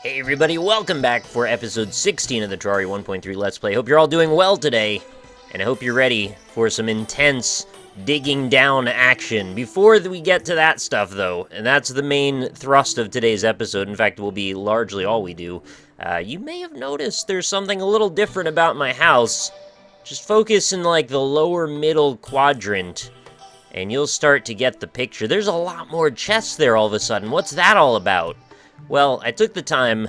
Hey everybody, welcome back for episode 16 of the Terraria 1.3 Let's Play. Hope you're all doing well today, and I hope you're ready for some intense digging down action. Before we get to that stuff though, and that's the main thrust of today's episode, in fact it will be largely all we do, you may have noticed there's something a little different about my house. Just focus in like the lower middle quadrant, and you'll start to get the picture. There's a lot more chests there all of a sudden. What's that all about? Well, I took the time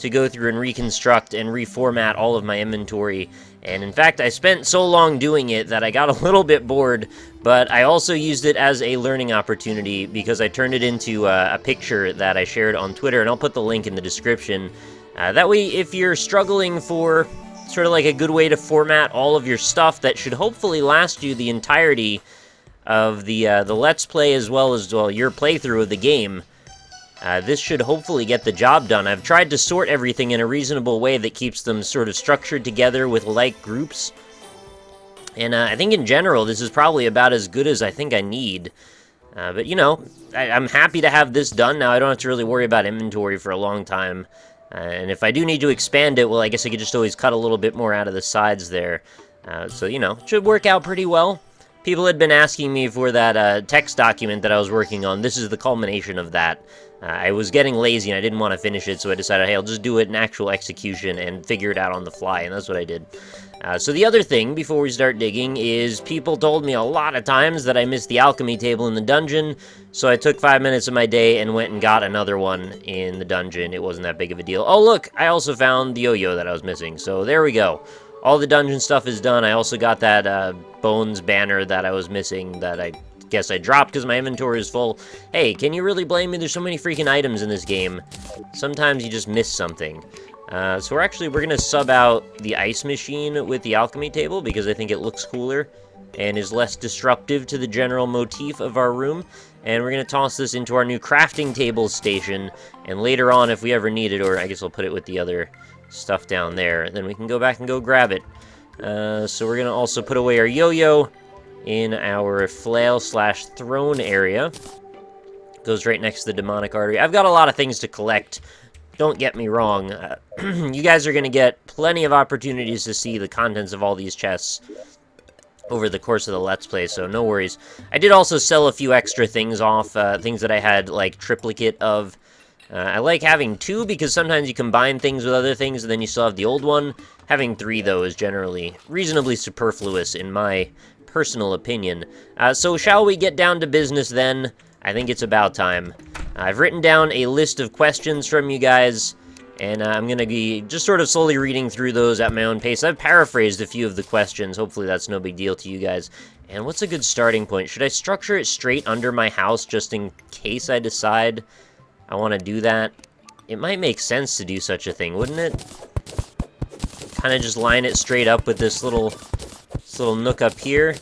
to go through and reconstruct and reformat all of my inventory, and in fact, I spent so long doing it that I got a little bit bored, but I also used it as a learning opportunity because I turned it into a picture that I shared on Twitter, and I'll put the link in the description. That way, if you're struggling for sort of like a good way to format all of your stuff that should hopefully last you the entirety of the Let's Play as well as your playthrough of the game, this should hopefully get the job done. I've tried to sort everything in a reasonable way that keeps them sort of structured together with like groups. And I think in general, this is probably about as good as I think I need. But you know, I'm happy to have this done now. I don't have to really worry about inventory for a long time. And if I do need to expand it, well, I guess I could just always cut a little bit more out of the sides there. So, you know, it should work out pretty well. People had been asking me for that text document that I was working on. This is the culmination of that. I was getting lazy and I didn't want to finish it, so I decided, hey, I'll just do it in actual execution and figure it out on the fly, and that's what I did. So the other thing, before we start digging, is people told me a lot of times that I missed the alchemy table in the dungeon, so I took 5 minutes of my day and went and got another one in the dungeon. It wasn't that big of a deal. Oh, look, I also found the yo-yo that I was missing, so there we go. All the dungeon stuff is done. I also got that bones banner that I was missing that I guess I dropped because my inventory is full. Hey, can you really blame me? There's so many freaking items in this game. Sometimes you just miss something. So we're going to sub out the ice machine with the alchemy table because I think it looks cooler and is less disruptive to the general motif of our room. And we're going to toss this into our new crafting table station. And later on, if we ever need it, or I guess I'll put it with the other stuff down there, then we can go back and go grab it. So we're going to also put away our yo-yo in our flail/throne area. Goes right next to the demonic artery. I've got a lot of things to collect. Don't get me wrong. You guys are going to get plenty of opportunities to see the contents of all these chests over the course of the Let's Play, so no worries. I did also sell a few extra things off, things that I had, like, triplicate of. I like having 2 because sometimes you combine things with other things and then you still have the old one. Having 3, though, is generally reasonably superfluous in my personal opinion. So shall we get down to business then? I think it's about time. I've written down a list of questions from you guys, and I'm going to be just sort of slowly reading through those at my own pace. I've paraphrased a few of the questions. Hopefully that's no big deal to you guys. And what's a good starting point? Should I structure it straight under my house just in case I decide I want to do that? It might make sense to do such a thing, wouldn't it? Kind of just line it straight up with this little nook up here.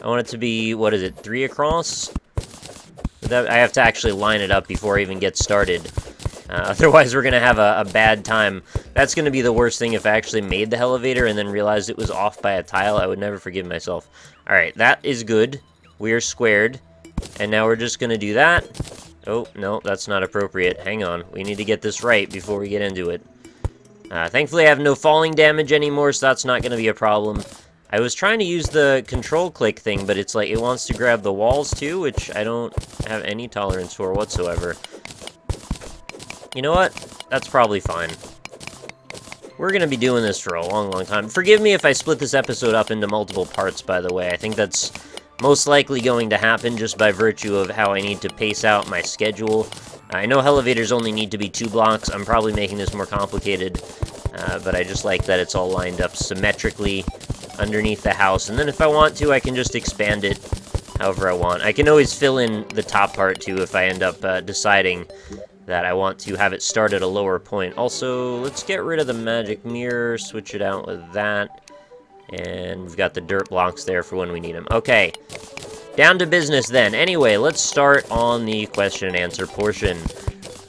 I want it to be, what is it, 3 across? I have to actually line it up before I even get started. Otherwise, we're going to have a bad time. That's going to be the worst thing if I actually made the elevator and then realized it was off by a tile. I would never forgive myself. Alright, that is good. We are squared. And now we're just going to do that. Oh, no, that's not appropriate. Hang on. We need to get this right before we get into it. Thankfully, I have no falling damage anymore, so that's not going to be a problem. I was trying to use the control click thing, but it's like it wants to grab the walls too, which I don't have any tolerance for whatsoever. You know what? That's probably fine. We're going to be doing this for a long, long time. Forgive me if I split this episode up into multiple parts, by the way. I think that's most likely going to happen just by virtue of how I need to pace out my schedule. I know elevators only need to be 2 blocks. I'm probably making this more complicated, but I just like that it's all lined up symmetrically underneath the house. And then if I want to, I can just expand it however I want. I can always fill in the top part too if I end up deciding that I want to have it start at a lower point. Also, let's get rid of the magic mirror, switch it out with that. And we've got the dirt blocks there for when we need them. Okay, down to business then. Anyway, let's start on the question and answer portion.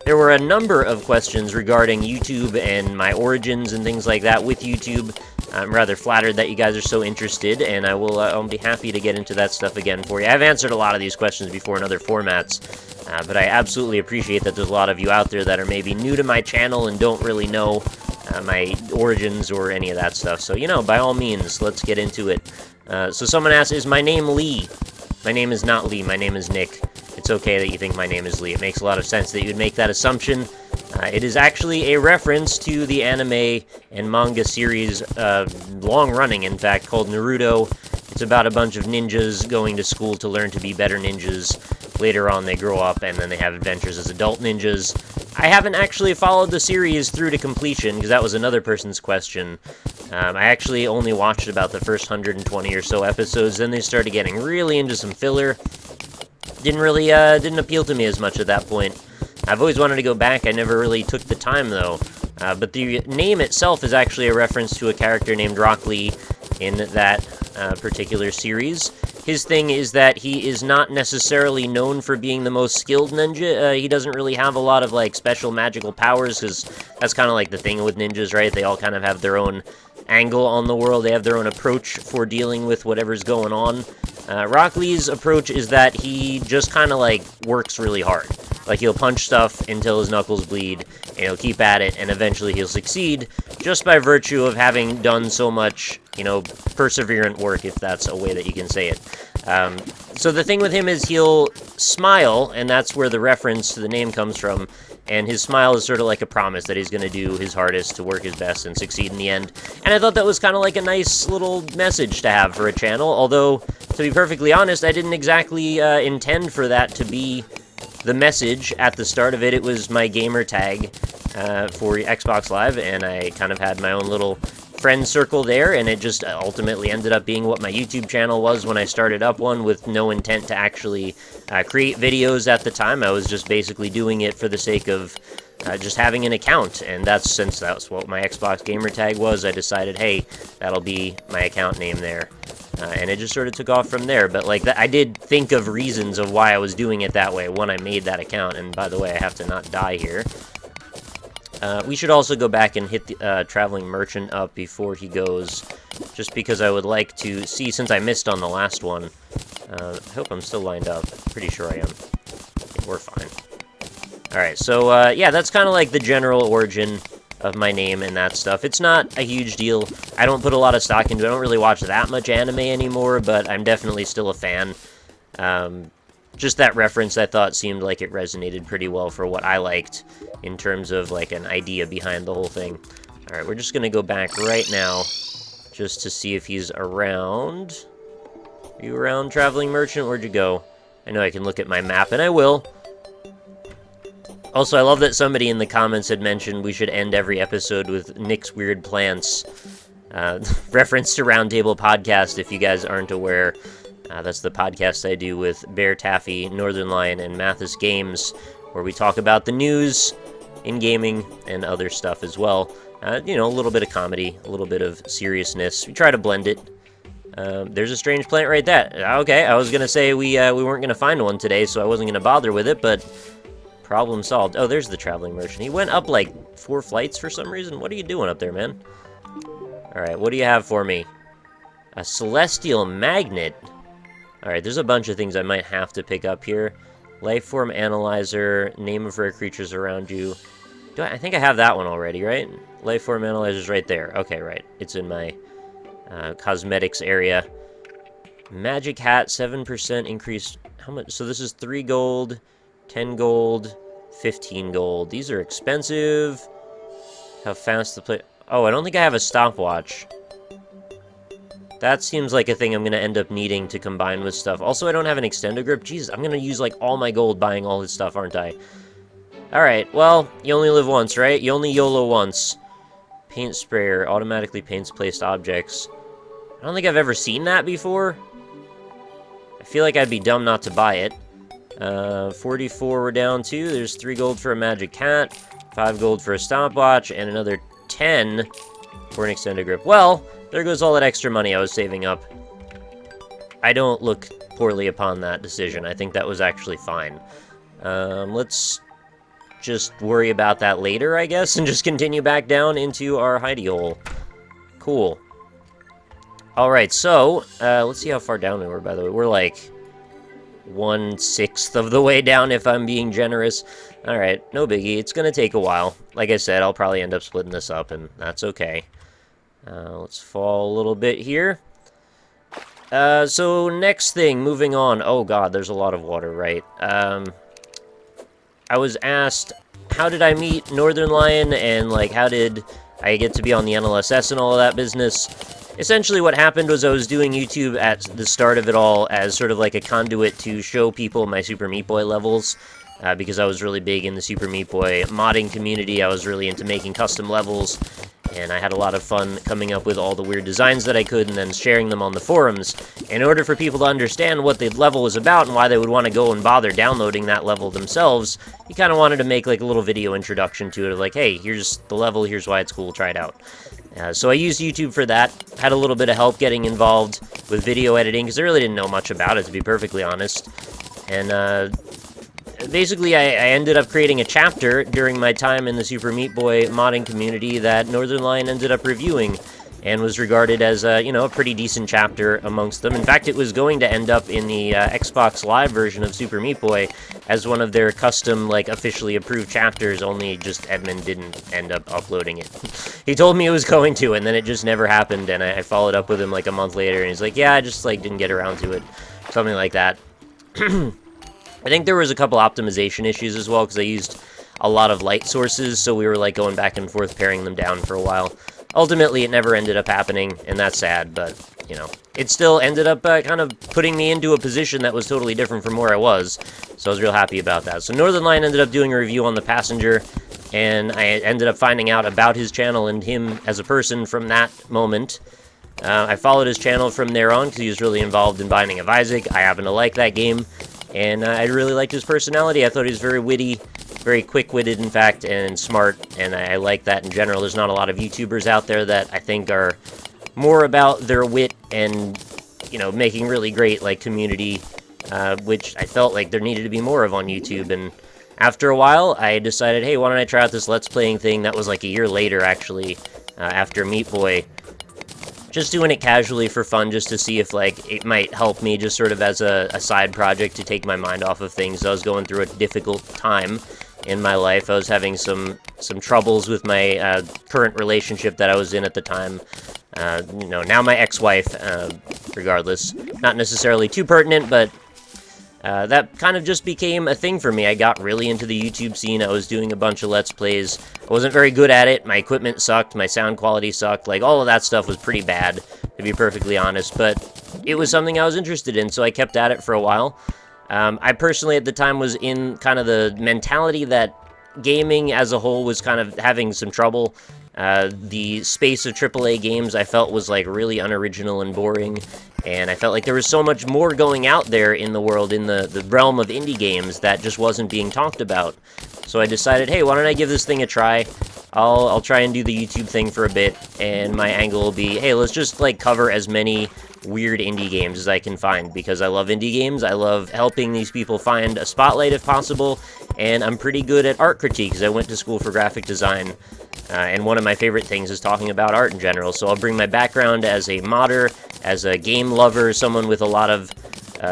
There were a number of questions regarding YouTube and my origins and things like that with YouTube. I'm rather flattered that you guys are so interested, and I'll be happy to get into that stuff again for you. I've answered a lot of these questions before in other formats, but I absolutely appreciate that there's a lot of you out there that are maybe new to my channel and don't really know my origins or any of that stuff. So, you know, by all means, let's get into it. So someone asked, is my name Lee? My name is not Lee, my name is Nick. It's okay that you think my name is Lee. It makes a lot of sense that you would make that assumption. It is actually a reference to the anime and manga series, long-running, in fact, called Naruto. It's about a bunch of ninjas going to school to learn to be better ninjas. Later on, they grow up, and then they have adventures as adult ninjas. I haven't actually followed the series through to completion, because that was another person's question. I actually only watched about the first 120 or so episodes, then they started getting really into some filler. Didn't appeal to me as much at that point. I've always wanted to go back, I never really took the time, though. But the name itself is actually a reference to a character named Rocklee in that particular series. His thing is that he is not necessarily known for being the most skilled ninja. He doesn't really have a lot of, like, special magical powers, because that's kind of like the thing with ninjas, right? They all kind of have their own angle on the world. They have their own approach for dealing with whatever's going on. Rocklee's approach is that he just kind of, like, works really hard. Like, he'll punch stuff until his knuckles bleed, and he'll keep at it, and eventually he'll succeed, just by virtue of having done so much, you know, perseverant work, if that's a way that you can say it. So the thing with him is he'll smile, and that's where the reference to the name comes from, and his smile is sort of like a promise that he's going to do his hardest to work his best and succeed in the end. And I thought that was kind of like a nice little message to have for a channel, although, to be perfectly honest, I didn't exactly intend for that to be the message at the start of it. It was my gamer tag for Xbox Live, and I kind of had my own little friend circle there, and it just ultimately ended up being what my YouTube channel was when I started up one, with no intent to actually create videos at the time. I was just basically doing it for the sake of just having an account, and since that's what my Xbox gamer tag was, I decided, hey, that'll be my account name there. And it just sort of took off from there, but like I did think of reasons of why I was doing it that way when I made that account, and by the way, I have to not die here. We should also go back and hit the Traveling Merchant up before he goes, just because I would like to see, since I missed on the last one. I hope I'm still lined up. Pretty sure I am. Yeah, we're fine. Alright, so yeah, that's kind of like the general origin of my name and that stuff. It's not a huge deal. I don't put a lot of stock into it. I don't really watch that much anime anymore, but I'm definitely still a fan. Just that reference, I thought, seemed like it resonated pretty well for what I liked in terms of, like, an idea behind the whole thing. Alright, we're just gonna go back right now just to see if he's around. Are you around, Traveling Merchant? Where'd you go? I know I can look at my map, and I will. Also, I love that somebody in the comments had mentioned we should end every episode with Nick's Weird Plants. Reference to Roundtable Podcast, if you guys aren't aware. That's the podcast I do with Bear Taffy, Northern Lion, and Mathis Games, where we talk about the news in gaming and other stuff as well. You know, a little bit of comedy, a little bit of seriousness. We try to blend it. There's a strange plant right there. Okay, I was going to say we weren't going to find one today, so I wasn't going to bother with it, but problem solved. Oh, there's the Traveling Merchant. He went up like 4 flights for some reason. What are you doing up there, man? Alright, what do you have for me? A Celestial Magnet. Alright, there's a bunch of things I might have to pick up here. Lifeform Analyzer, Name of Rare Creatures Around You. I think I have that one already, right? Lifeform Analyzer's right there. Okay, right. It's in my cosmetics area. Magic Hat, 7% increase. How much? So this is 3 gold, 10 gold, 15 gold. These are expensive. How fast to play? Oh, I don't think I have a stopwatch. That seems like a thing I'm going to end up needing to combine with stuff. Also, I don't have an extender grip. Jesus, I'm going to use, like, all my gold buying all this stuff, aren't I? Alright, well, you only live once, right? You only YOLO once. Paint sprayer automatically paints placed objects. I don't think I've ever seen that before. I feel like I'd be dumb not to buy it. 44 we're down to. There's 3 gold for a magic hat, 5 gold for a stopwatch, and another 10 for an extended grip. Well, there goes all that extra money I was saving up. I don't look poorly upon that decision. I think that was actually fine. Let's just worry about that later, I guess, and just continue back down into our hidey hole. Cool. Alright, so, let's see how far down we were, by the way. We're like 1/6 of the way down, if I'm being generous. Alright, no biggie. It's gonna take a while. Like I said, I'll probably end up splitting this up, and that's okay. Let's fall a little bit here. So next thing, moving on. Oh god, there's a lot of water, right? I was asked, how did I meet Northern Lion, and, like, how did I get to be on the NLSS and all of that business? Essentially what happened was I was doing YouTube at the start of it all as sort of like a conduit to show people my Super Meat Boy levels, because I was really big in the Super Meat Boy modding community. I was really into making custom levels, and I had a lot of fun coming up with all the weird designs that I could and then sharing them on the forums. In order for people to understand what the level was about and why they would want to go and bother downloading that level themselves, you kind of wanted to make like a little video introduction to it of like, hey, here's the level, here's why it's cool, try it out. So I used YouTube for that, had a little bit of help getting involved with video editing, because I really didn't know much about it, to be perfectly honest. And basically I ended up creating a chapter during my time in the Super Meat Boy modding community that Northern Lion ended up reviewing, and was regarded as, you know, a pretty decent chapter amongst them. In fact, it was going to end up in the Xbox Live version of Super Meat Boy as one of their custom, like, officially approved chapters, only just Edmund didn't end up uploading it. He told me it was going to, and then it just never happened, and I followed up with him, like, a month later, and he's like, yeah, I just, like, didn't get around to it. Something like that. I think there was a couple optimization issues as well, because I used a lot of light sources, so we were, like, going back and forth, paring them down for a while. Ultimately, it never ended up happening, and that's sad, but, you know, it still ended up kind of putting me into a position that was totally different from where I was, so I was real happy about that. So Northern Lion ended up doing a review on The Passenger, and I ended up finding out about his channel and him as a person from that moment. I followed his channel from there on, because he was really involved in Binding of Isaac. I happen to like that game, and I really liked his personality. I thought he was very witty, very quick-witted, in fact, and smart, and I like that in general. There's not a lot of YouTubers out there that I think are more about their wit and, you know, making really great, like, community, which I felt like there needed to be more of on YouTube. And after a while, I decided, hey, why don't I try out this Let's Playing thing? That was like a year later, actually, after Meat Boy. Just doing it casually for fun, just to see if, like, it might help me just sort of as a side project to take my mind off of things. I was going through a difficult time in my life. I was having some troubles with my current relationship that I was in at the time. You know, now my ex-wife, regardless. Not necessarily too pertinent, but that kind of just became a thing for me. I got really into the YouTube scene. I was doing a bunch of Let's Plays. I wasn't very good at it. My equipment sucked. My sound quality sucked. Like, all of that stuff was pretty bad, to be perfectly honest. But it was something I was interested in, so I kept at it for a while. I personally, at the time, was in kind of the mentality that gaming as a whole was kind of having some trouble. The space of AAA games I felt was, like, really unoriginal and boring, and I felt like there was so much more going out there in the world, in the realm of indie games, that just wasn't being talked about. So I decided, hey, why don't I give this thing a try? I'll try and do the YouTube thing for a bit, and my angle will be, hey, let's just, like, cover as many weird indie games as I can find, because I love indie games. I love helping these people find a spotlight if possible, and I'm pretty good at art critique, because I went to school for graphic design, and one of my favorite things is talking about art in general. So I'll bring my background as a modder, as a game lover, someone with a lot of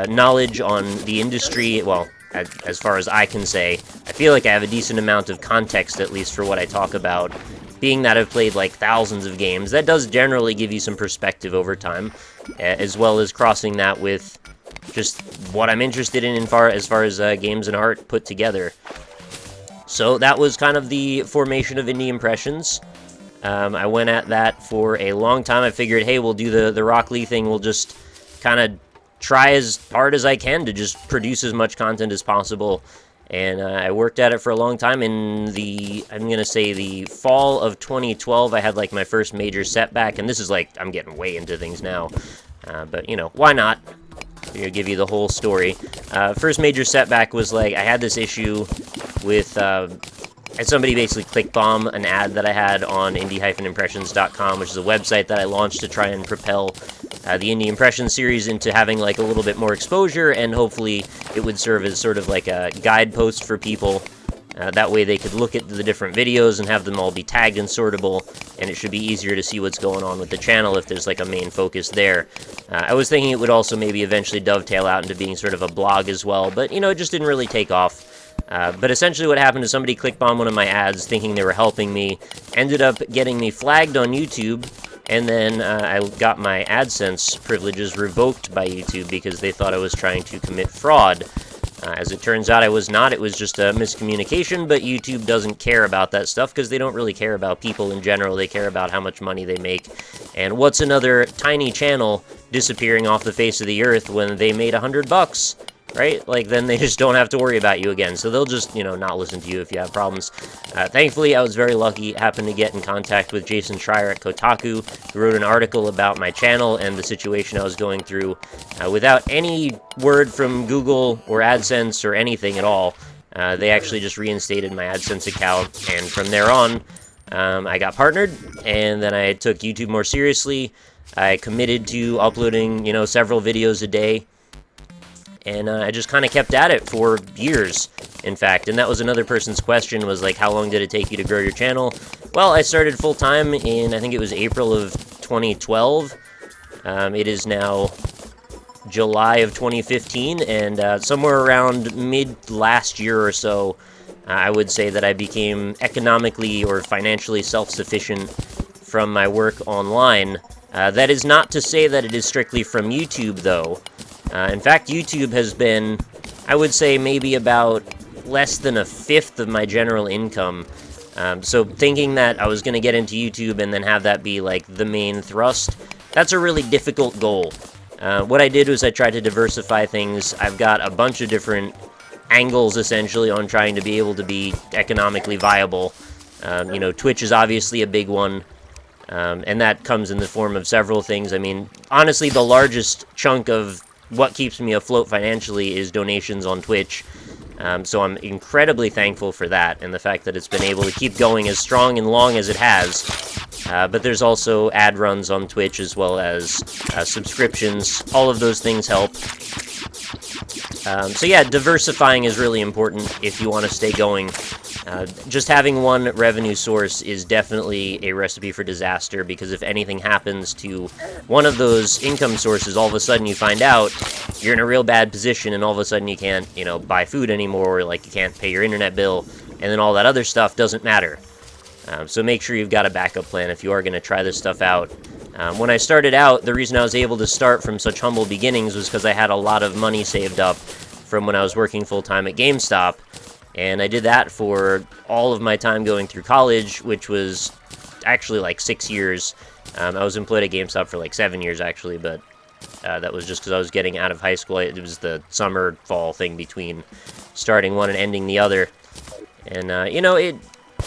knowledge on the industry. Well, as far as I can say, I feel like I have a decent amount of context, at least for what I talk about. Being that I've played, like, thousands of games, that does generally give you some perspective over time, as well as crossing that with just what I'm interested in as far as games and art put together. So that was kind of the formation of Indie Impressions. I went at that for a long time. I figured, hey, we'll do the Rock Lee thing. We'll just kind of try as hard as I can to just produce as much content as possible. And I worked at it for a long time. In I'm going to say the fall of 2012, I had, like, my first major setback. And this is, like, I'm getting way into things now. But, you know, why not? I'm going to give you the whole story. First major setback was, like, I had this issue with, had somebody basically click-bomb an ad that I had on indie-impressions.com, which is a website that I launched to try and propel the Indie Impressions series into having, like, a little bit more exposure, and hopefully it would serve as sort of like a guidepost for people That way they could look at the different videos and have them all be tagged and sortable, and it should be easier to see what's going on with the channel if there's like a main focus there. I was thinking it would also maybe eventually dovetail out into being sort of a blog as well, but you know, it just didn't really take off. But essentially what happened is somebody clicked on one of my ads thinking they were helping me, ended up getting me flagged on YouTube, and then I got my AdSense privileges revoked by YouTube because they thought I was trying to commit fraud. As it turns out, I was not. It was just a miscommunication, but YouTube doesn't care about that stuff because they don't really care about people in general. They care about how much money they make. And what's another tiny channel disappearing off the face of the earth when they made $100, right? Like, then they just don't have to worry about you again. So they'll just, you know, not listen to you if you have problems. Thankfully, I was very lucky. Happened to get in contact with Jason Schreier at Kotaku, who wrote an article about my channel and the situation I was going through without any word from Google or AdSense or anything at all. They actually just reinstated my AdSense account, and from there on, I got partnered, and then I took YouTube more seriously. I committed to uploading, you know, several videos a day. And I just kind of kept at it for years, in fact. And that was another person's question, was like, how long did it take you to grow your channel? Well, I started full-time in, I think it was April of 2012. It is now July of 2015, and somewhere around mid-last year or so, I would say that I became economically or financially self-sufficient from my work online. That is not to say that it is strictly from YouTube, though. In fact, YouTube has been, I would say, maybe about less than a fifth of my general income. So thinking that I was going to get into YouTube and then have that be, like, the main thrust, that's a really difficult goal. What I did was I tried to diversify things. I've got a bunch of different angles, essentially, on trying to be able to be economically viable. You know, Twitch is obviously a big one. And that comes in the form of several things. I mean, honestly, the largest chunk of what keeps me afloat financially is donations on Twitch. So I'm incredibly thankful for that, and the fact that it's been able to keep going as strong and long as it has. But there's also ad runs on Twitch, as well as subscriptions. All of those things help. So yeah, diversifying is really important if you want to stay going. Just having one revenue source is definitely a recipe for disaster, because if anything happens to one of those income sources, all of a sudden you find out you're in a real bad position, and all of a sudden you can't, you know, buy food anymore, or like you can't pay your internet bill, and then all that other stuff doesn't matter. So make sure you've got a backup plan if you are going to try this stuff out. When I started out, the reason I was able to start from such humble beginnings was because I had a lot of money saved up from when I was working full-time at GameStop. And I did that for all of my time going through college, which was actually like 6 years. I was employed at GameStop for like 7 years, actually, but that was just because I was getting out of high school. It was the summer-fall thing between starting one and ending the other. And, you know, it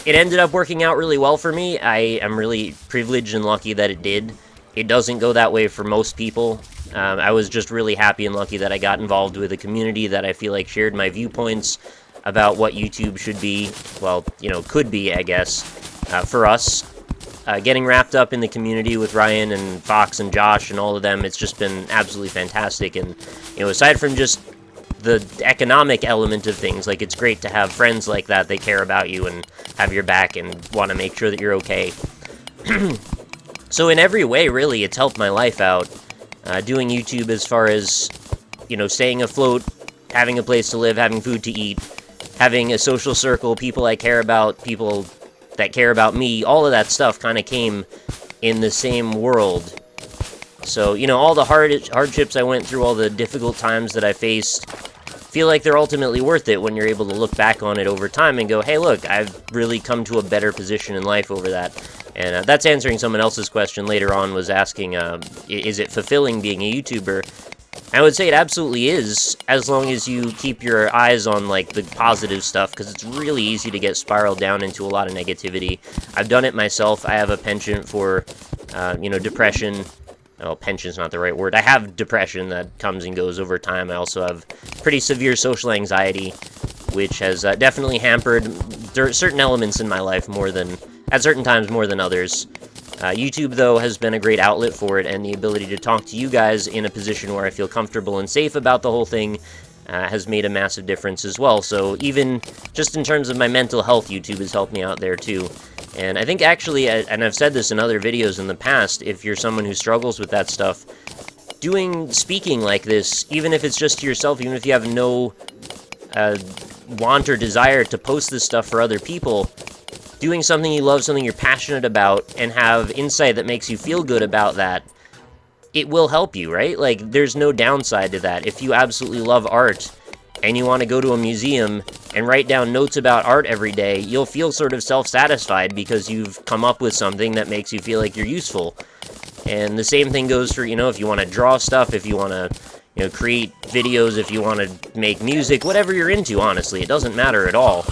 ended up working out really well for me. I am really privileged and lucky that it did. It doesn't go that way for most people. I was just really happy and lucky that I got involved with a community that I feel like shared my viewpoints about what YouTube should be, well, you know, could be, I guess, for us. Getting wrapped up in the community with Ryan and Fox and Josh and all of them, it's just been absolutely fantastic. And, you know, aside from just the economic element of things, like, it's great to have friends like that. They care about you and have your back and want to make sure that you're okay. So in every way, really, it's helped my life out. Doing YouTube, as far as, you know, staying afloat, having a place to live, having food to eat, having a social circle, people I care about, people that care about me, all of that stuff kind of came in the same world. So, you know, all the hardships I went through, all the difficult times that I faced, feel like they're ultimately worth it when you're able to look back on it over time and go, hey, look, I've really come to a better position in life over that. And that's answering someone else's question later on, was asking, is it fulfilling being a YouTuber? I would say it absolutely is, as long as you keep your eyes on, like, the positive stuff, because it's really easy to get spiraled down into a lot of negativity. I've done it myself. I have a penchant for, you know, depression. Well, penchant's not the right word. I have depression that comes and goes over time. I also have pretty severe social anxiety, which has definitely hampered certain elements in my life more than, at certain times, more than others. YouTube, though, has been a great outlet for it, and the ability to talk to you guys in a position where I feel comfortable and safe about the whole thing has made a massive difference as well. So even just in terms of my mental health, YouTube has helped me out there too. And I think actually, and I've said this in other videos in the past, if you're someone who struggles with that stuff, speaking like this, even if it's just to yourself, even if you have no want or desire to post this stuff for other people, doing something you love, something you're passionate about, and have insight that makes you feel good about that, it will help you, right? Like, there's no downside to that. If you absolutely love art, and you want to go to a museum and write down notes about art every day, you'll feel sort of self-satisfied because you've come up with something that makes you feel like you're useful. And the same thing goes for, if you want to draw stuff, if you want to, create videos, if you want to make music, whatever you're into, honestly. It doesn't matter at all.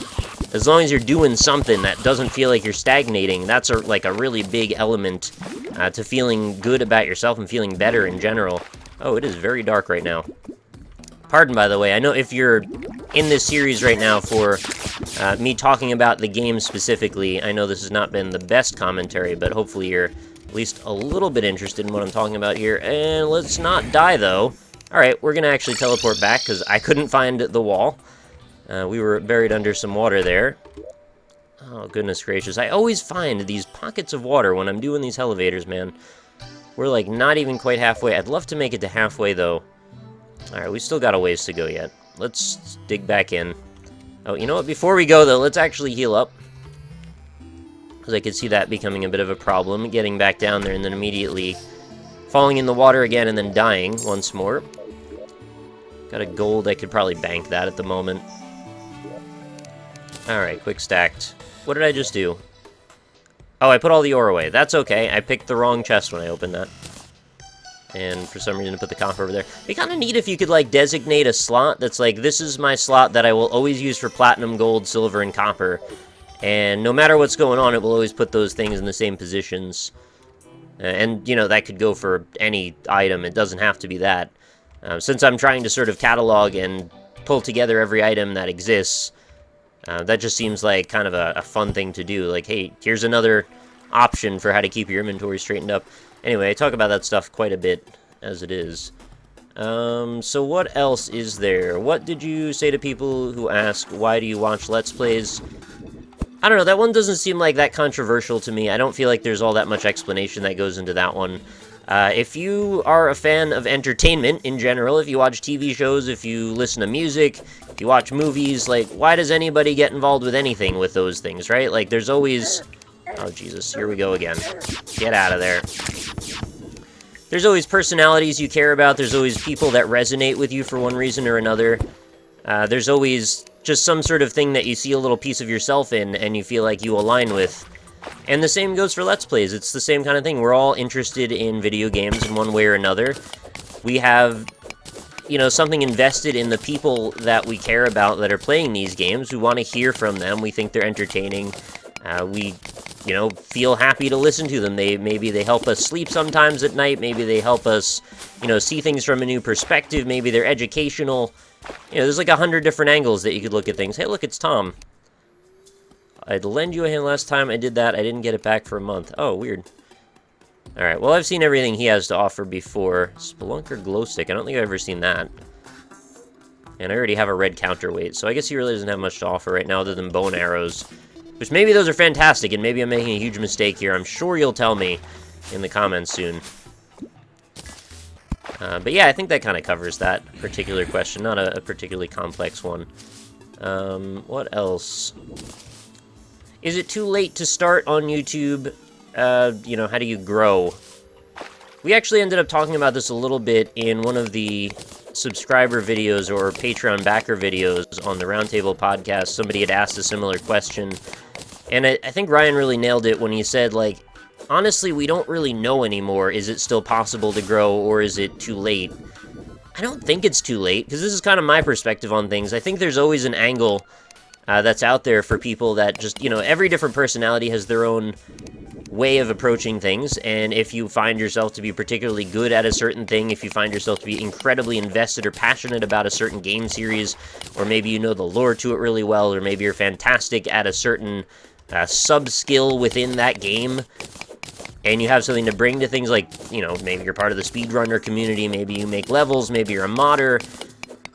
As long as you're doing something that doesn't feel like you're stagnating, that's a really big element to feeling good about yourself and feeling better in general. Oh, it is very dark right now. Pardon, by the way. I know if you're in this series right now for me talking about the game specifically, I know this has not been the best commentary, but hopefully you're at least a little bit interested in what I'm talking about here. And let's not die, though. Alright, we're going to actually teleport back, because I couldn't find the wall. We were buried under some water there. Oh, goodness gracious. I always find these pockets of water when I'm doing these elevators, man. We're, like, not even quite halfway. I'd love to make it to halfway, though. Alright, we still got a ways to go yet. Let's dig back in. Oh, you know what? Before we go, though, let's actually heal up. Because I could see that becoming a bit of a problem. Getting back down there and then immediately falling in the water again and then dying once more. Got a gold. I could probably bank that at the moment. Alright, quick stacked. What did I just do? Oh, I put all the ore away. That's okay. I picked the wrong chest when I opened that. And for some reason I put the copper over there. It'd be kind of neat if you could, like, designate a slot that's like, this is my slot that I will always use for platinum, gold, silver, and copper. And no matter what's going on, it will always put those things in the same positions. And, that could go for any item. It doesn't have to be that. Since I'm trying to sort of catalog and pull together every item that exists, that just seems like kind of a fun thing to do. Like, hey, here's another option for how to keep your inventory straightened up. Anyway, I talk about that stuff quite a bit as it is. So what else is there? What did you say to people who ask, why do you watch Let's Plays? I don't know, that one doesn't seem like that controversial to me. I don't feel like there's all that much explanation that goes into that one. If you are a fan of entertainment in general, if you watch TV shows, if you listen to music, if you watch movies, like, why does anybody get involved with anything with those things, right? Like, there's always... Oh, Jesus, here we go again. Get out of there. There's always personalities you care about. There's always people that resonate with you for one reason or another. There's always just some sort of thing that you see a little piece of yourself in and you feel like you align with. And the same goes for Let's Plays. It's the same kind of thing. We're all interested in video games in one way or another. We have, something invested in the people that we care about that are playing these games. We want to hear from them. We think they're entertaining. We feel happy to listen to them. Maybe they help us sleep sometimes at night. Maybe they help us, see things from a new perspective. Maybe they're educational. There's like 100 different angles that you could look at things. Hey, look, it's Tom. I'd lend you a hand last time I did that. I didn't get it back for a month. Oh, weird. Alright, well, I've seen everything he has to offer before. Spelunker glow stick. I don't think I've ever seen that. And I already have a red counterweight, so I guess he really doesn't have much to offer right now other than bow and arrows. Which maybe those are fantastic, and maybe I'm making a huge mistake here. I'm sure you'll tell me in the comments soon. But yeah, I think that kind of covers that particular question. Not a particularly complex one. What else? Is it too late to start on YouTube? How do you grow? We actually ended up talking about this a little bit in one of the subscriber videos or Patreon backer videos on the Roundtable podcast. Somebody had asked a similar question. And I think Ryan really nailed it when he said, like, honestly, we don't really know anymore. Is it still possible to grow, or is it too late? I don't think it's too late, because this is kind of my perspective on things. I think there's always an angle that's out there for people that just, every different personality has their own way of approaching things, and if you find yourself to be particularly good at a certain thing, if you find yourself to be incredibly invested or passionate about a certain game series, or maybe you know the lore to it really well, or maybe you're fantastic at a certain sub-skill within that game, and you have something to bring to things like, maybe you're part of the speedrunner community, maybe you make levels, maybe you're a modder.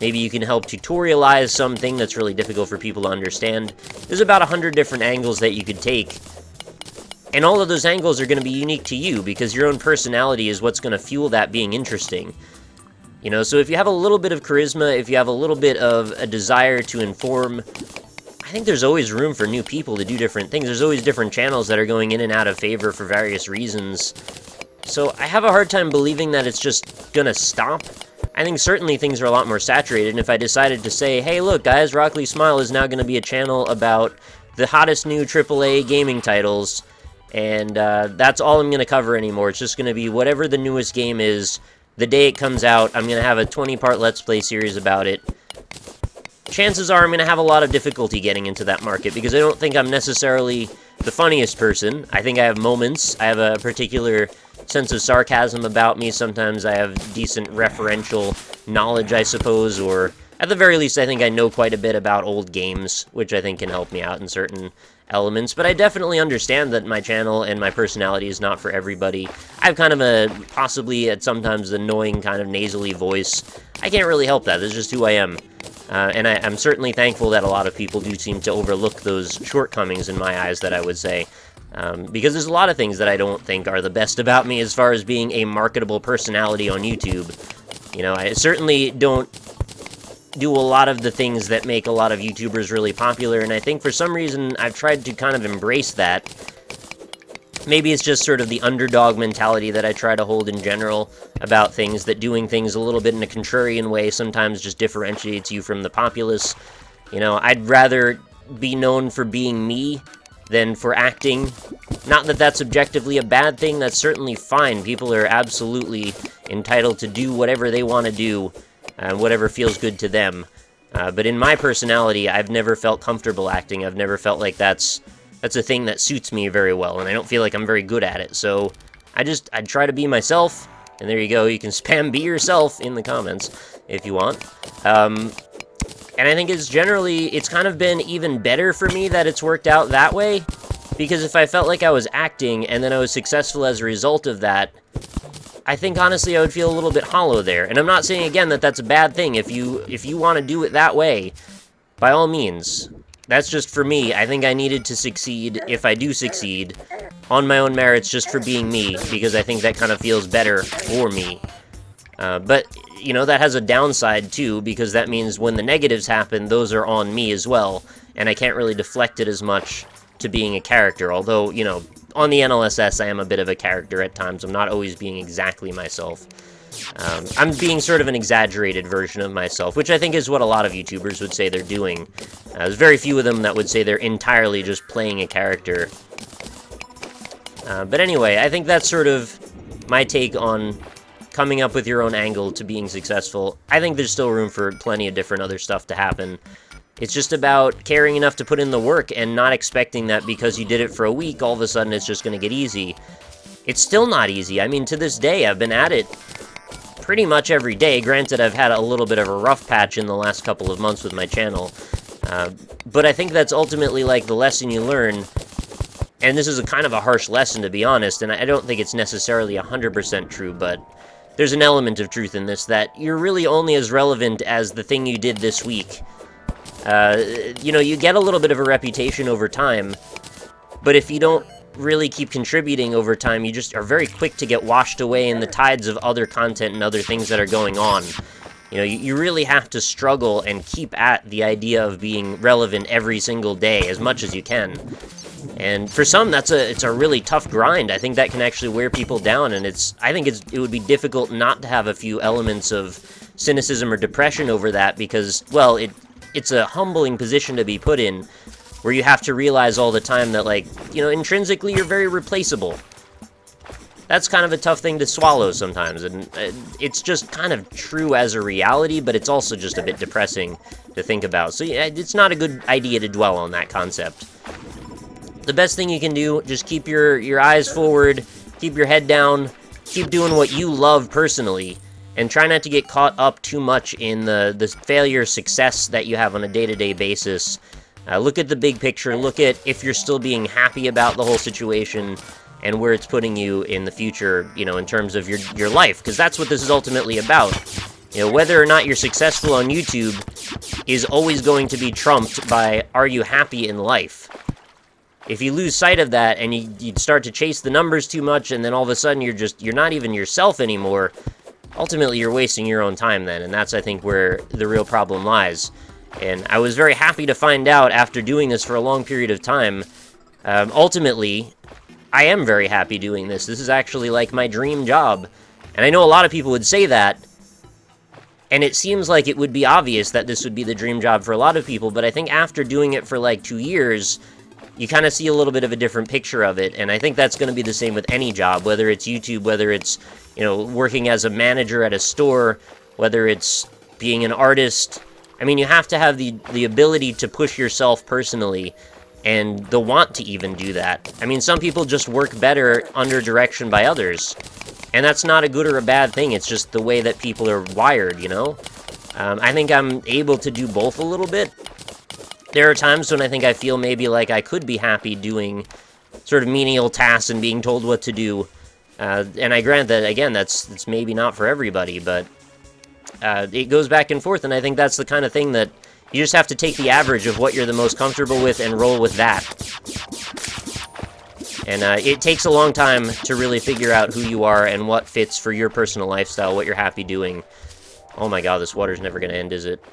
Maybe you can help tutorialize something that's really difficult for people to understand. There's about 100 different angles that you could take. And all of those angles are going to be unique to you, because your own personality is what's going to fuel that being interesting. You know, so if you have a little bit of charisma, if you have a little bit of a desire to inform, I think there's always room for new people to do different things. There's always different channels that are going in and out of favor for various reasons. So I have a hard time believing that it's just gonna stop. I think certainly things are a lot more saturated, and if I decided to say, hey look guys, Rockleesmile is now gonna be a channel about the hottest new AAA gaming titles, and that's all I'm gonna cover anymore. It's just gonna be whatever the newest game is, the day it comes out, I'm gonna have a 20-part Let's Play series about it. Chances are I'm gonna have a lot of difficulty getting into that market, because I don't think I'm necessarily the funniest person. I think I have moments. I have a particular sense of sarcasm about me. Sometimes I have decent referential knowledge, I suppose, or at the very least I think I know quite a bit about old games, which I think can help me out in certain elements. But I definitely understand that my channel and my personality is not for everybody. I have kind of a, possibly at sometimes annoying kind of nasally voice. I can't really help that. That's just who I am. And I'm certainly thankful that a lot of people do seem to overlook those shortcomings in my eyes, that I would say. Because there's a lot of things that I don't think are the best about me as far as being a marketable personality on YouTube. You know, I certainly don't do a lot of the things that make a lot of YouTubers really popular, and I think for some reason I've tried to kind of embrace that. Maybe it's just sort of the underdog mentality that I try to hold in general about things, that doing things a little bit in a contrarian way sometimes just differentiates you from the populace. You know, I'd rather be known for being me than for acting. Not that that's objectively a bad thing, that's certainly fine. People are absolutely entitled to do whatever they want to do, whatever feels good to them. But in my personality, I've never felt comfortable acting. I've never felt like that's a thing that suits me very well, and I don't feel like I'm very good at it. So I try to be myself, and there you go. You can spam be yourself in the comments if you want. And I think it's kind of been even better for me that it's worked out that way, because if I felt like I was acting and then I was successful as a result of that, I think honestly I would feel a little bit hollow there. And I'm not saying again that that's a bad thing. If you want to do it that way, by all means. That's just for me. I think I needed to succeed, if I do succeed, on my own merits just for being me, because I think that kind of feels better for me. But, you know, that has a downside too, because that means when the negatives happen, those are on me as well, and I can't really deflect it as much to being a character, although, you know, on the NLSS I am a bit of a character at times. I'm not always being exactly myself. I'm being sort of an exaggerated version of myself, which I think is what a lot of YouTubers would say they're doing. There's very few of them that would say they're entirely just playing a character. But anyway, I think that's sort of my take on coming up with your own angle to being successful. I think there's still room for plenty of different other stuff to happen. It's just about caring enough to put in the work and not expecting that because you did it for a week, all of a sudden it's just going to get easy. It's still not easy. I mean, to this day, I've been at it pretty much every day. Granted, I've had a little bit of a rough patch in the last couple of months with my channel. But I think that's ultimately, like, the lesson you learn. And this is a kind of a harsh lesson, to be honest, and I don't think it's necessarily 100% true, but there's an element of truth in this, that you're really only as relevant as the thing you did this week. You know, you get a little bit of a reputation over time, but if you don't really keep contributing over time, you just are very quick to get washed away in the tides of other content and other things that are going on. You know, you really have to struggle and keep at the idea of being relevant every single day as much as you can. And for some, it's a really tough grind. I think that can actually wear people down, and I think it would be difficult not to have a few elements of cynicism or depression over that, because, well, it's a humbling position to be put in, where you have to realize all the time that, like, you know, intrinsically you're very replaceable. That's kind of a tough thing to swallow sometimes, and it's just kind of true as a reality, but it's also just a bit depressing to think about. So yeah, it's not a good idea to dwell on that concept. The best thing you can do, just keep your eyes forward, keep your head down, keep doing what you love personally, and try not to get caught up too much in the failure success that you have on a day-to-day basis. Look at the big picture, look at if you're still being happy about the whole situation, and where it's putting you in the future, you know, in terms of your life, because that's what this is ultimately about. You know, whether or not you're successful on YouTube is always going to be trumped by, are you happy in life? If you lose sight of that and you start to chase the numbers too much, and then all of a sudden you're not even yourself anymore, ultimately you're wasting your own time then, and that's, I think, where the real problem lies. And I was very happy to find out after doing this for a long period of time, ultimately, I am very happy doing this. This is actually like my dream job. And I know a lot of people would say that, and it seems like it would be obvious that this would be the dream job for a lot of people, but I think after doing it for like 2 years, you kind of see a little bit of a different picture of it, and I think that's going to be the same with any job, whether it's YouTube, whether it's, you know, working as a manager at a store, whether it's being an artist. I mean, you have to have the ability to push yourself personally, and the want to even do that. I mean, some people just work better under direction by others, and that's not a good or a bad thing, it's just the way that people are wired, you know? I think I'm able to do both a little bit. There are times when I think I feel maybe like I could be happy doing sort of menial tasks and being told what to do. And I grant that, again, that's maybe not for everybody, but it goes back and forth, and I think that's the kind of thing that you just have to take the average of what you're the most comfortable with and roll with that. And it takes a long time to really figure out who you are and what fits for your personal lifestyle, what you're happy doing. Oh my god, this water's never going to end, is it?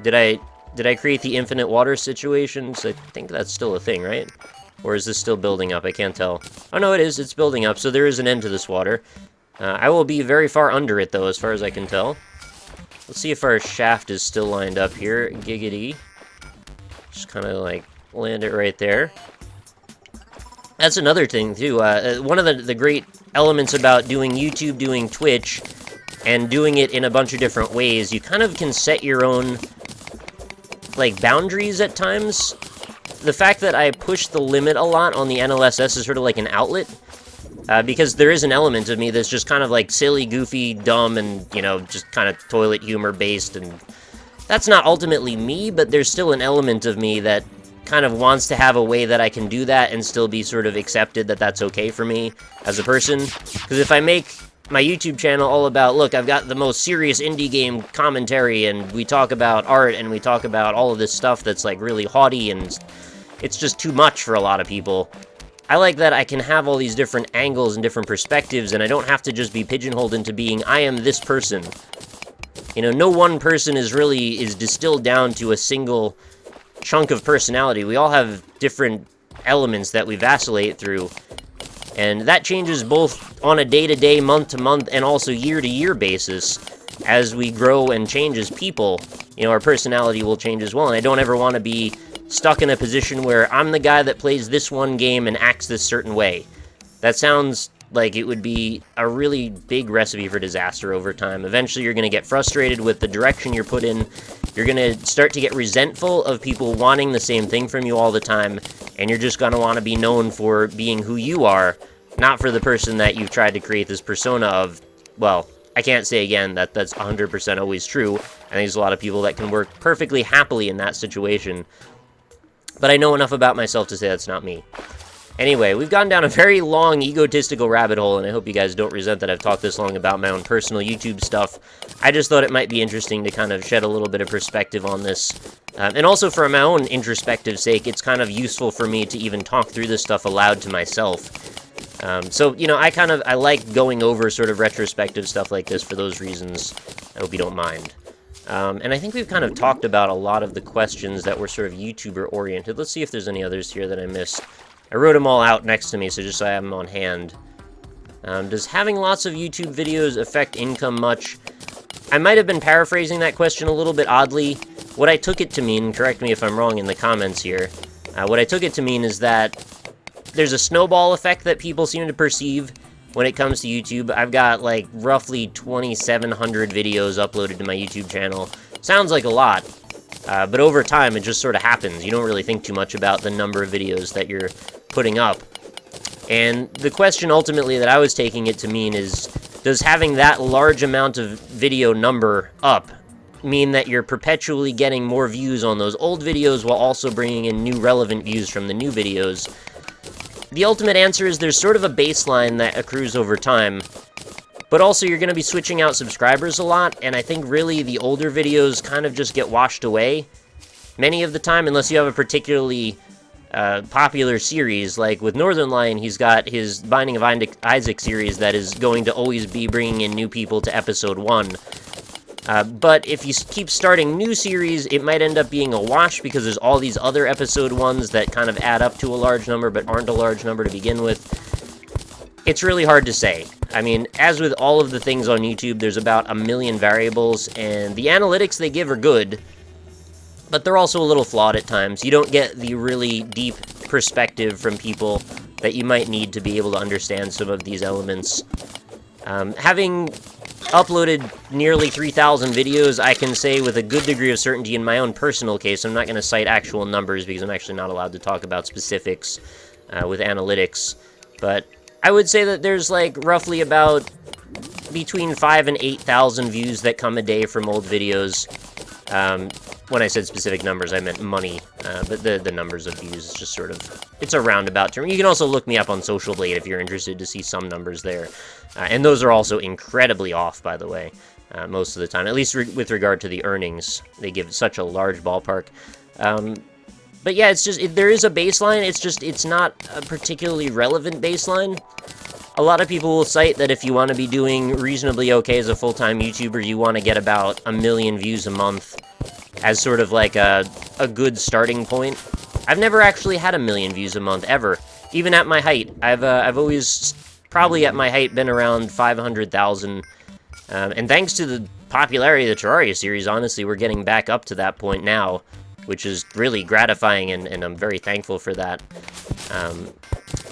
Did I create the infinite water situations? I think that's still a thing, right? Or is this still building up? I can't tell. Oh no, it is. It's building up, so there is an end to this water. I will be very far under it, though, as far as I can tell. Let's see if our shaft is still lined up here. Giggity. Just kind of, like, land it right there. That's another thing, too. One of the great elements about doing YouTube, doing Twitch, and doing it in a bunch of different ways, you kind of can set your own, like, boundaries at times. The fact that I push the limit a lot on the NLSS is sort of like an outlet, because there is an element of me that's just kind of like silly, goofy, dumb, and, you know, just kind of toilet humor based, and that's not ultimately me, but there's still an element of me that kind of wants to have a way that I can do that and still be sort of accepted that that's okay for me as a person. Because if I make my YouTube channel all about, look, I've got the most serious indie game commentary, and we talk about art, and we talk about all of this stuff that's, like, really haughty, and it's just too much for a lot of people. I like that I can have all these different angles and different perspectives, and I don't have to just be pigeonholed into being, I am this person. You know, no one person is distilled down to a single chunk of personality. We all have different elements that we vacillate through, and that changes both on a day-to-day, month-to-month, and also year-to-year basis. As we grow and change as people, you know, our personality will change as well, and I don't ever want to be stuck in a position where I'm the guy that plays this one game and acts this certain way. That sounds like it would be a really big recipe for disaster over time. Eventually you're going to get frustrated with the direction you're put in, you're going to start to get resentful of people wanting the same thing from you all the time, and you're just going to want to be known for being who you are, not for the person that you've tried to create this persona of. Well, I can't say again that that's 100% always true. I think there's a lot of people that can work perfectly happily in that situation, but I know enough about myself to say that's not me. Anyway, we've gone down a very long, egotistical rabbit hole, and I hope you guys don't resent that I've talked this long about my own personal YouTube stuff. I just thought it might be interesting to kind of shed a little bit of perspective on this. And also for my own introspective sake, it's kind of useful for me to even talk through this stuff aloud to myself. So, you know, I like going over sort of retrospective stuff like this for those reasons. I hope you don't mind. And I think we've kind of talked about a lot of the questions that were sort of YouTuber-oriented. Let's see if there's any others here that I missed. I wrote them all out next to me, so just so I have them on hand. Does having lots of YouTube videos affect income much? I might have been paraphrasing that question a little bit oddly. What I took it to mean, correct me if I'm wrong in the comments here, what I took it to mean is that there's a snowball effect that people seem to perceive when it comes to YouTube. I've got, like, roughly 2,700 videos uploaded to my YouTube channel. Sounds like a lot, but over time, it just sort of happens. You don't really think too much about the number of videos that you're putting up. And the question ultimately that I was taking it to mean is, does having that large amount of video number up mean that you're perpetually getting more views on those old videos while also bringing in new relevant views from the new videos? The ultimate answer is there's sort of a baseline that accrues over time, But also, you're going to be switching out subscribers a lot, and I think really the older videos kind of just get washed away many of the time, unless you have a particularly popular series. Like with Northern Lion, he's got his Binding of Isaac series that is going to always be bringing in new people to episode 1. But if you keep starting new series, it might end up being a wash because there's all these other episode 1s that kind of add up to a large number but aren't a large number to begin with. It's really hard to say. I mean, as with all of the things on YouTube, there's about a million variables, and the analytics they give are good, but they're also a little flawed at times. You don't get the really deep perspective from people that you might need to be able to understand some of these elements. Having uploaded nearly 3,000 videos, I can say with a good degree of certainty in my own personal case, I'm not going to cite actual numbers because I'm actually not allowed to talk about specifics with analytics, but I would say that there's like roughly about between 5,000 and 8,000 views that come a day from old videos. When I said specific numbers, I meant money, but the numbers of views is just sort of, it's a roundabout term. You can also look me up on Social Blade if you're interested to see some numbers there. And those are also incredibly off, by the way, most of the time, at least with regard to the earnings. They give such a large ballpark. But yeah, it's just, there is a baseline, it's just, it's not a particularly relevant baseline. A lot of people will cite that if you want to be doing reasonably okay as a full-time YouTuber, you want to get about 1 million views a month as sort of like a good starting point. I've never actually had 1 million views a month, ever. Even at my height. I've always, probably at my height, been around 500,000. And thanks to the popularity of the Terraria series, honestly, we're getting back up to that point now, which is really gratifying, and I'm very thankful for that.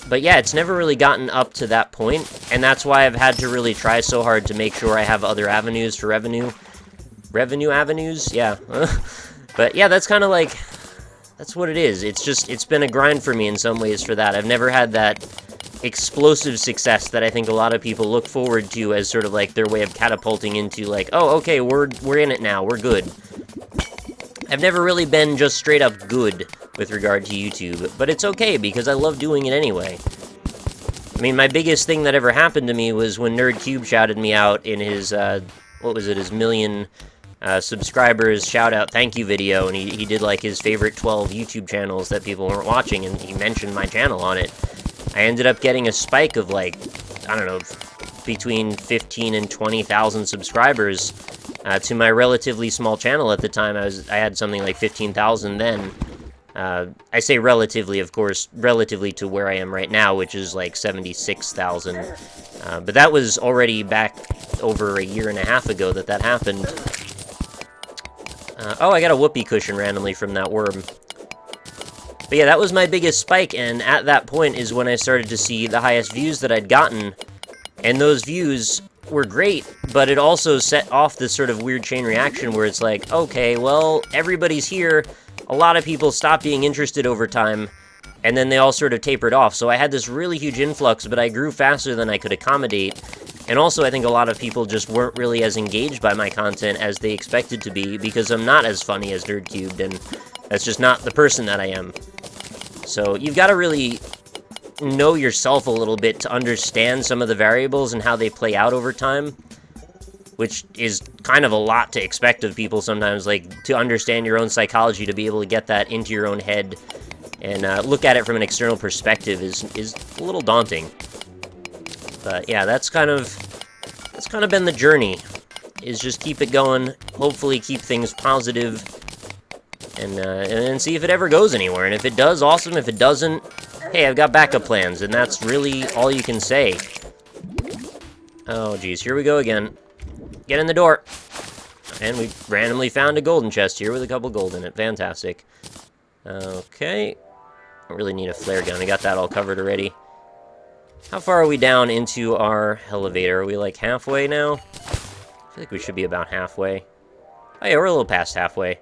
But yeah, it's never really gotten up to that point, and that's why I've had to really try so hard to make sure I have other avenues for revenue. Revenue avenues? Yeah. But yeah, that's kind of like, that's what it is. It's just, it's been a grind for me in some ways for that. I've never had that explosive success that I think a lot of people look forward to as sort of like their way of catapulting into like, oh, okay, we're in it now, we're good. I've never really been just straight up good with regard to YouTube, but it's okay because I love doing it anyway. I mean, my biggest thing that ever happened to me was when NerdCube shouted me out in his, what was it, his million subscribers shout-out thank you video, and he did, like, his favorite 12 YouTube channels that people weren't watching, and he mentioned my channel on it. I ended up getting a spike of, like, I don't know, between 15 and 20,000 subscribers to my relatively small channel at the time. I had something like 15,000 then. I say relatively, of course, relatively to where I am right now, which is like 76,000. But that was already back over a year and a half ago that happened. Oh, I got a whoopee cushion randomly from that worm. But yeah, that was my biggest spike, and at that point is when I started to see the highest views that I'd gotten. And those views were great, but it also set off this sort of weird chain reaction where it's like, okay, well, everybody's here. A lot of people stopped being interested over time, and then they all sort of tapered off. So I had this really huge influx, but I grew faster than I could accommodate. And also, I think a lot of people just weren't really as engaged by my content as they expected to be, because I'm not as funny as NerdCubed, and that's just not the person that I am. So you've got to really know yourself a little bit to understand some of the variables and how they play out over time, which is kind of a lot to expect of people sometimes, like, to understand your own psychology, to be able to get that into your own head and look at it from an external perspective is a little daunting. But yeah, that's kind of been the journey, is just keep it going, hopefully keep things positive, and see if it ever goes anywhere. And if it does, awesome. If it doesn't, hey, I've got backup plans, and that's really all you can say. Oh, geez, here we go again. Get in the door. And we randomly found a golden chest here with a couple gold in it. Fantastic. Okay. Don't really need a flare gun. I got that all covered already. How far are we down into our elevator? Are we like halfway now? I feel like we should be about halfway. Oh yeah, we're a little past halfway.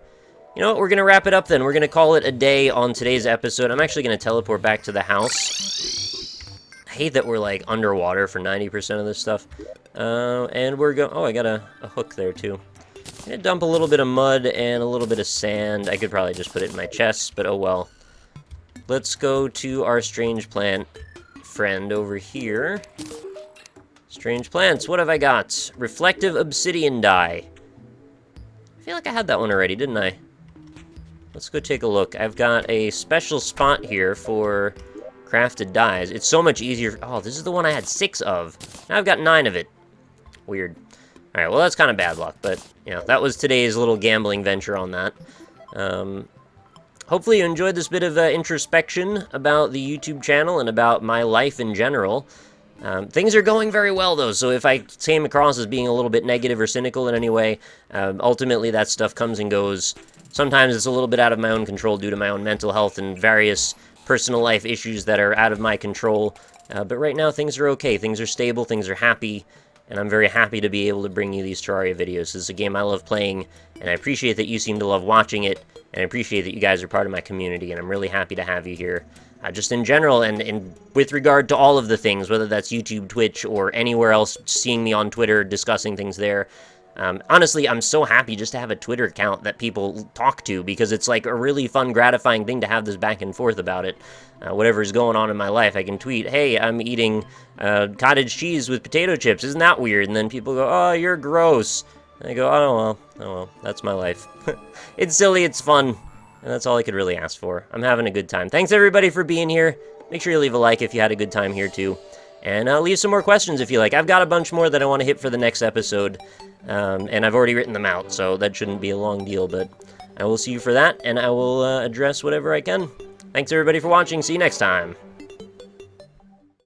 You know what? We're going to wrap it up then. We're going to call it a day on today's episode. I'm actually going to teleport back to the house. I hate that we're like underwater for 90% of this stuff. And we're going... Oh, I got a hook there too. I'm going to dump a little bit of mud and a little bit of sand. I could probably just put it in my chest, but oh well. Let's go to our strange plant friend over here. Strange plants. What have I got? Reflective obsidian dye. I feel like I had that one already, didn't I? Let's go take a look. I've got a special spot here for crafted dyes. It's so much easier. Oh, this is the one I had 6 of. Now I've got 9 of it. Weird. Alright, well, that's kind of bad luck, but, you know, that was today's little gambling venture on that. Hopefully you enjoyed this bit of introspection about the YouTube channel and about my life in general. Things are going very well, though, so if I came across as being a little bit negative or cynical in any way, ultimately that stuff comes and goes. Sometimes it's a little bit out of my own control due to my own mental health and various personal life issues that are out of my control. But right now, things are okay. Things are stable. Things are happy. And I'm very happy to be able to bring you these Terraria videos. This is a game I love playing, and I appreciate that you seem to love watching it, and I appreciate that you guys are part of my community, and I'm really happy to have you here. Just in general, and with regard to all of the things, whether that's YouTube, Twitch, or anywhere else, seeing me on Twitter, discussing things there. Honestly, I'm so happy just to have a Twitter account that people talk to, because it's like a really fun, gratifying thing to have this back and forth about it. Whatever's going on in my life, I can tweet, hey, I'm eating cottage cheese with potato chips, isn't that weird? And then people go, oh, you're gross. And I go, oh well, that's my life. It's silly, it's fun, and that's all I could really ask for. I'm having a good time. Thanks everybody for being here. Make sure you leave a like if you had a good time here too. And leave some more questions if you like. I've got a bunch more that I want to hit for the next episode. And I've already written them out, so that shouldn't be a long deal, but I will see you for that, and I will address whatever I can. Thanks everybody for watching. See you next time.